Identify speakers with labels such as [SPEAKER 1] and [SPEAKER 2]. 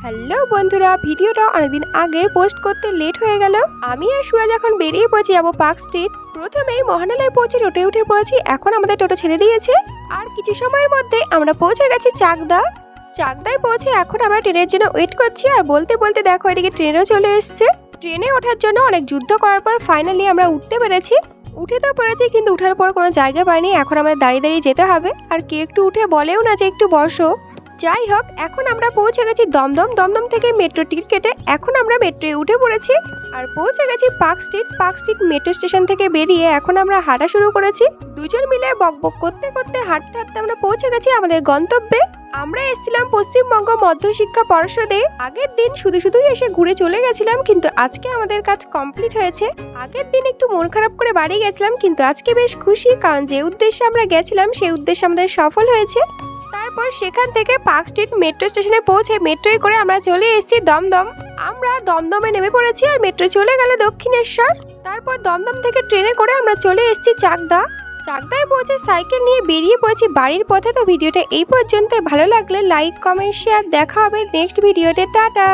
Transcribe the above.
[SPEAKER 1] Hello বন্ধুরা, ভিডিওটা অনেকদিন আগের পোস্ট করতে লেট হয়ে গেল। আমি আর সুরাজ এখন বেরিয়ে পড়েছি যাবো পার্ক স্ট্রিট। প্রথমেই মহানালয়ে পৌঁছে টোটোয় উঠে পড়েছি। এখন আমাদের টোটো ছেড়ে দিয়েছে আর কিছু সময়ের মধ্যে আমরা পৌঁছে গেছি চাকদায় পৌঁছে এখন আমরা ট্রেনের জন্য ওয়েট করছি। আর বলতে বলতে দেখো এদিকে ট্রেনও চলে এসছে। ট্রেনে ওঠার জন্য অনেক যুদ্ধ করার পর ফাইনালি আমরা উঠতে পেরেছি। উঠে তো পড়েছি, কিন্তু উঠার পর কোনো জায়গা পাইনি। এখন আমাদের দাঁড়িয়ে দাঁড়িয়ে যেতে হবে। আর কে একটু উঠে বলেও না যে একটু বসো। যাই হোক, এখন আমরা পৌঁছে গেছি দমদম থেকে মেট্রো টিকিট কেটে এখন আমরা মেট্রোয় উঠে পড়েছি আর পৌঁছে গেছি পার্ক স্ট্রিট মেট্রো স্টেশন থেকে বেরিয়ে এখন আমরা হাঁটা শুরু করেছি। দুজন মিলে বকবক করতে করতে হাঁটতে হাঁটতে আমরা পৌঁছে গেছি আমাদের গন্তব্যে। আমরা এসেছিলাম পশ্চিমবঙ্গ মধ্যশিক্ষা পর্ষদে। আগের দিন শুধুই এসে ঘুরে চলে গেছিলাম, কিন্তু আজকে আমাদের কাজ কমপ্লিট হয়েছে। আগের দিন একটু মন খারাপ করে বাড়ি গেছিলাম, কিন্তু আজকে বেশ খুশি, কারণ যে উদ্দেশ্যে আমরা গেছিলাম সেই উদ্দেশ্য আমাদের সফল হয়েছে। তারপর সেখান থেকে পার্ক স্ট্রিট মেট্রো স্টেশনে পৌঁছে মেট্রোয় করে আমরা চলে এসেছি দমদম। আমরা দমদমে নেমে পড়েছি আর মেট্রো চলে গেল দক্ষিণেশ্বর। তারপর দমদম থেকে ট্রেনে করে আমরা চলে এসেছি চাকদায় পৌঁছে সাইকেল নিয়ে বেরিয়ে পড়েছি বাড়ির পথে। তো ভিডিওটা এই পর্যন্ত, ভালো লাগলে লাইক কমেন্ট শেয়ার। দেখা হবে নেক্সট ভিডিওতে। টাটা।